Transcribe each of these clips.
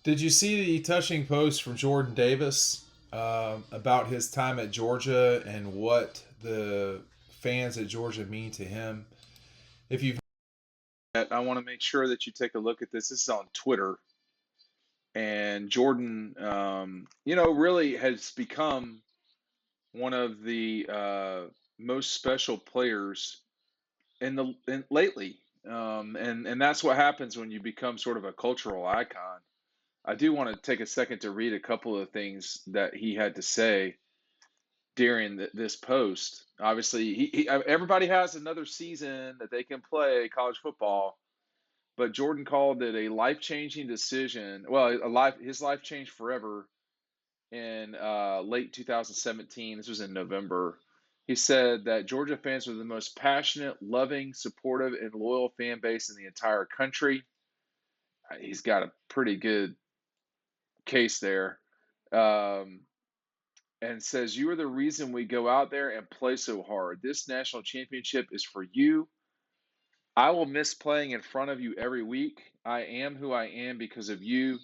Did you see the touching post from Jordan Davis about his time at Georgia and what the fans at Georgia mean to him? If you've I want to make sure that you take a look at this. This is on Twitter, and Jordan, really has become one of the most special players lately, and that's what happens when you become sort of a cultural icon. I do want to take a second to read a couple of things that he had to say during this post. Obviously, everybody has another season that they can play college football, but Jordan called it a life-changing decision. Well, his life changed forever in late 2017. This was in November. He said that Georgia fans were the most passionate, loving, supportive, and loyal fan base in the entire country. He's got a pretty good case there. Um, and says, "You are the reason we go out there and play so hard. This national championship is for you. I will miss playing in front of you every week. I am who I am because of you.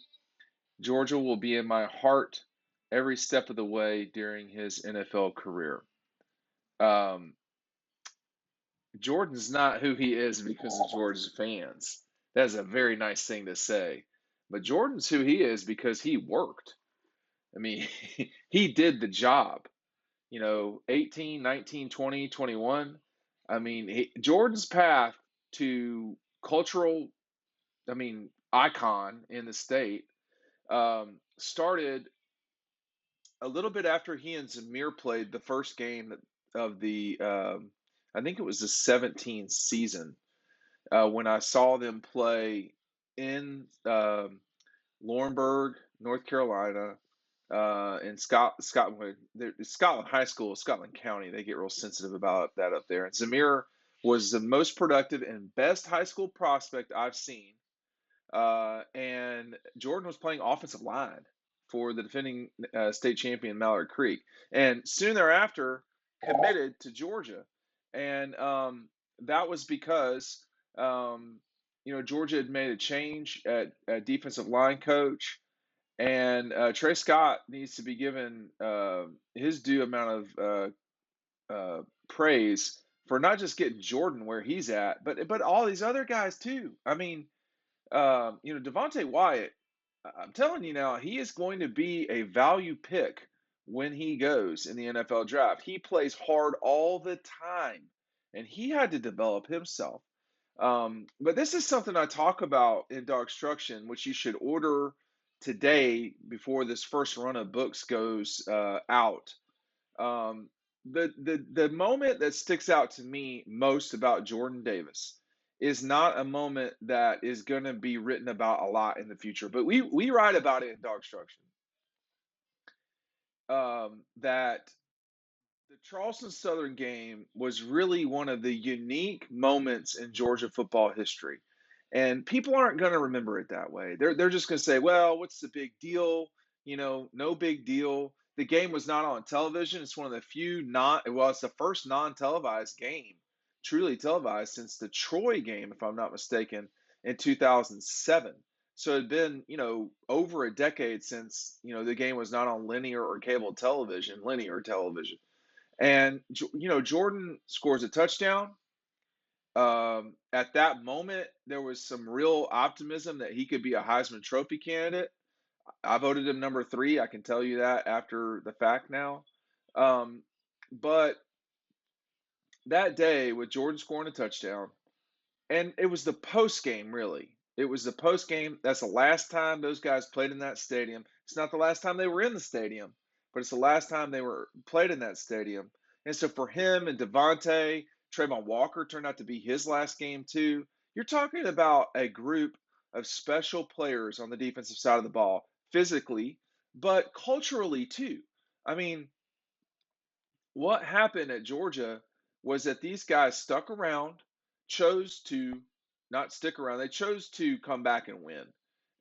Georgia will be in my heart every step of the way during his NFL career." Um, Jordan's not who he is because of Georgia's fans. That's a very nice thing to say. But Jordan's who he is because he worked. I mean, he did the job. 18, 19, 20, 21. I mean, Jordan's path to cultural, icon in the state started a little bit after he and Zamir played the first game of I think it was the 17th season, when I saw them play in Laurinburg, North Carolina, in Scotland High School, Scotland County. They get real sensitive about that up there. And Zamir was the most productive and best high school prospect I've seen. And Jordan was playing offensive line for the defending state champion Mallard Creek, and soon thereafter committed to Georgia. And that was because Georgia had made a change at defensive line coach, and Trey Scott needs to be given his due amount of praise for not just getting Jordan where he's at, but all these other guys too. I mean, Devontae Wyatt, I'm telling you now, he is going to be a value pick when he goes in the NFL draft. He plays hard all the time, and he had to develop himself. But this is something I talk about in DAWGSTRUCTION, which you should order today before this first run of books goes out. Um, the moment that sticks out to me most about Jordan Davis is not a moment that is going to be written about a lot in the future, but we write about it in DAWGSTRUCTION. That the Charleston Southern game was really one of the unique moments in Georgia football history. And people aren't going to remember it that way. They're just going to say, well, what's the big deal? No big deal. The game was not on television. It's one of the few it's the first non-televised game, truly televised, since the Troy game, if I'm not mistaken, in 2007. So it had been, over a decade since, the game was not on linear or cable television, linear television. And Jordan scores a touchdown. At that moment, there was some real optimism that he could be a Heisman Trophy candidate. I voted him number 3. I can tell you that after the fact now. But that day, with Jordan scoring a touchdown, and it was the post game, really. It was the post game. That's the last time those guys played in that stadium. It's not the last time they were in the stadium, but it's the last time they were played in that stadium. And so for him and Devontae, Trayvon Walker turned out to be his last game too. You're talking about a group of special players on the defensive side of the ball, physically, but culturally too. I mean, what happened at Georgia was that these guys stuck around, chose to not stick around. They chose to come back and win.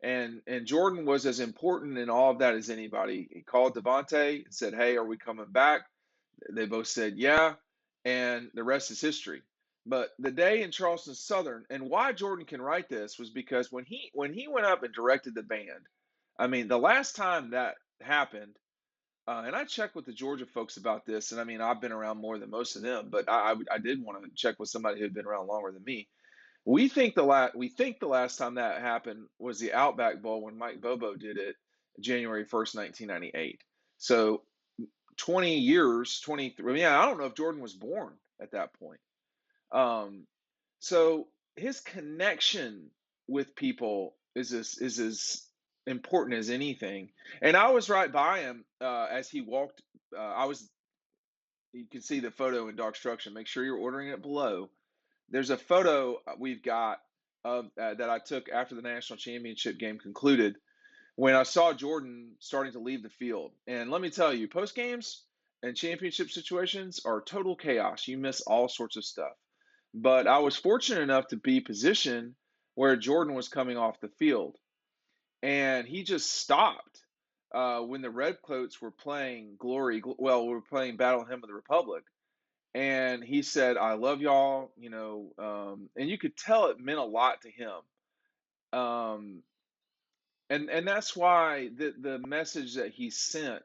And Jordan was as important in all of that as anybody. He called Devontae and said, "Hey, are we coming back?" They both said, "Yeah," and the rest is history. But the day in Charleston Southern, and why Jordan can write this was because when he went up and directed the band, I mean, the last time that happened, and I checked with the Georgia folks about this, and I mean, I've been around more than most of them, but I did want to check with somebody who had been around longer than me. We think the last time that happened was the Outback Bowl when Mike Bobo did it, January 1st, 1998. So 20 years, 23. Yeah, I don't know if Jordan was born at that point. Um, so his connection with people is as important as anything. And I was right by him as he walked. I was. You can see the photo in DAWGSTRUCTION. Make sure you're ordering it below. There's a photo we've got of that I took after the national championship game concluded when I saw Jordan starting to leave the field. And let me tell you, post games and championship situations are total chaos. You miss all sorts of stuff. But I was fortunate enough to be positioned where Jordan was coming off the field, and he just stopped when the Redcoats were playing we were playing Battle Hymn of the Republic, and he said, "I love y'all," and you could tell it meant a lot to him. Um, and that's why the message that he sent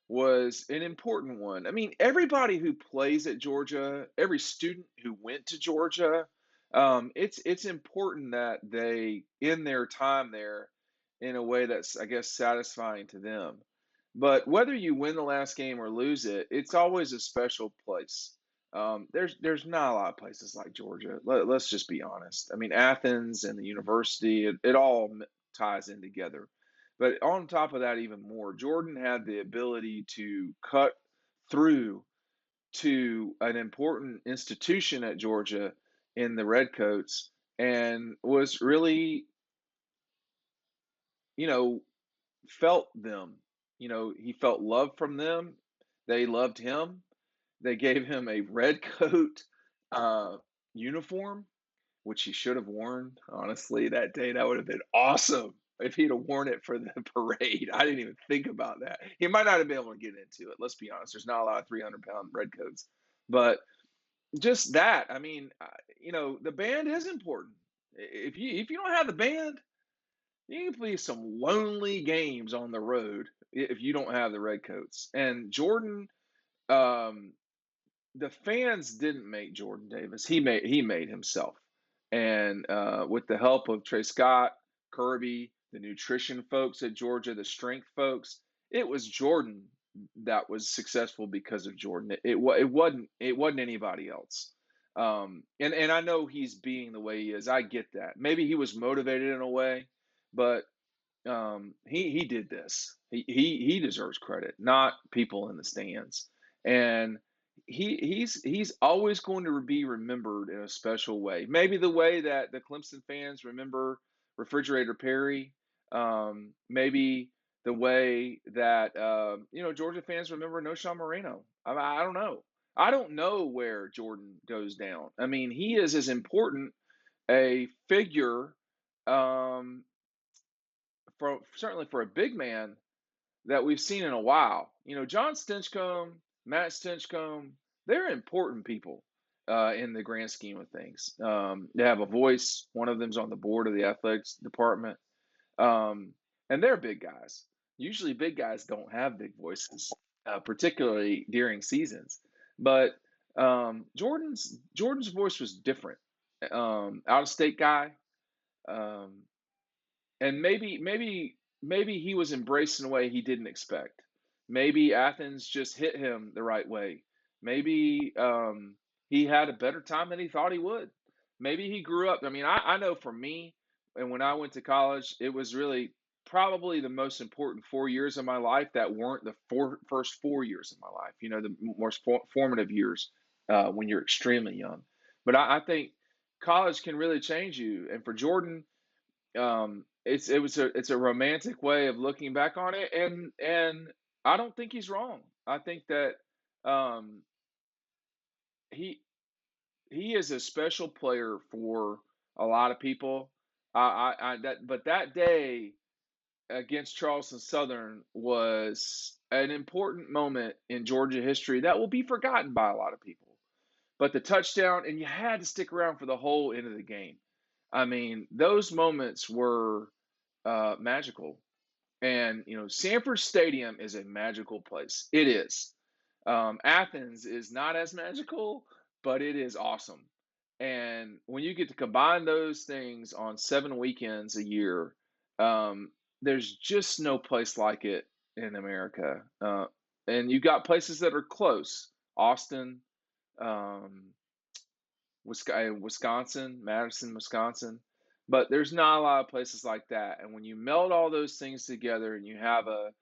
was an important one. I mean, everybody who plays at Georgia, every student who went to Georgia, it's important that they end their time there in a way that's, I guess, satisfying to them. But whether you win the last game or lose it, it's always a special place. There's not a lot of places like Georgia. Let's just be honest. I mean, Athens and the university, it all ties in together. But on top of that, even more, Jordan had the ability to cut through to an important institution at Georgia in the Redcoats and was really, you know, felt them. He felt love from them. They loved him. They gave him a red coat uh, uniform, which he should have worn, honestly, that day. That would have been awesome if he'd have worn it for the parade. I didn't even think about that. He might not have been able to get into it. Let's be honest. There's not a lot of 300-pound redcoats. But just that, I mean, the band is important. If you don't have the band, you can play some lonely games on the road if you don't have the redcoats. And Jordan, um, the fans didn't make Jordan Davis. He made himself, and with the help of Trey Scott, Kirby, the nutrition folks at Georgia, the strength folks, it was Jordan that was successful because of Jordan. It wasn't anybody else. And I know he's being the way he is. I get that. Maybe he was motivated in a way, but he did this. He deserves credit, not people in the stands. And he's always going to be remembered in a special way. Maybe the way that the Clemson fans remember Refrigerator Perry. Maybe the way that Georgia fans remember No. Moreno. I don't know. I don't know where Jordan goes down. I mean, he is as important a figure um, certainly for a big man that we've seen in a while. John Stinchcomb, Matt Stinchcomb, they're important people in the grand scheme of things. They have a voice. One of them's on the board of the athletics department, um, and they're big guys. Usually, big guys don't have big voices, particularly during seasons. But Jordan's voice was different. Out of state guy. Um, and maybe he was embraced in a way he didn't expect. Maybe Athens just hit him the right way. Maybe he had a better time than he thought he would. Maybe he grew up. I mean, I know for me, and when I went to college, it was really probably the most important 4 years of my life that weren't the first 4 years of my life. The most formative years when you're extremely young. But I think college can really change you. And for Jordan, it's a romantic way of looking back on it, and I don't think he's wrong. I think that um, he he is a special player for a lot of people. But that day against Charleston Southern was an important moment in Georgia history that will be forgotten by a lot of people. But the touchdown, and you had to stick around for the whole end of the game. I mean, those moments were magical. And Sanford Stadium is a magical place. It is. Athens is not as magical, but it is awesome. And when you get to combine those things on 7 weekends a year, um, there's just no place like it in America. And you got places that are close: Austin, um, Wisconsin, Madison, Wisconsin. But there's not a lot of places like that. And when you meld all those things together and you have a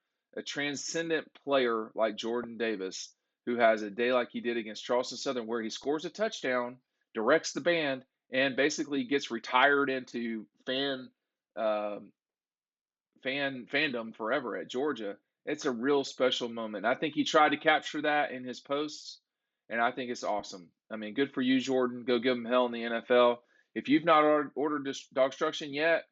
transcendent player like Jordan Davis, who has a day like he did against Charleston Southern, where he scores a touchdown, directs the band, and basically gets retired into um, fandom forever at Georgia. It's a real special moment. I think he tried to capture that in his posts, and I think it's awesome. I mean, good for you, Jordan. Go give him hell in the NFL. If you've not ordered this Dogstruction yet,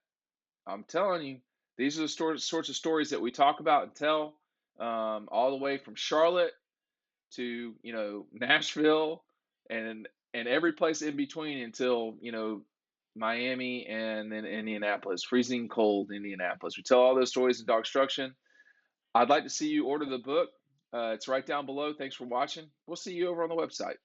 I'm telling you, these are the sorts of stories that we talk about and tell, all the way from Charlotte to Nashville and every place in between until Miami and then Indianapolis, freezing cold Indianapolis. We tell all those stories in Dogstruction. I'd like to see you order the book. It's right down below. Thanks for watching. We'll see you over on the website.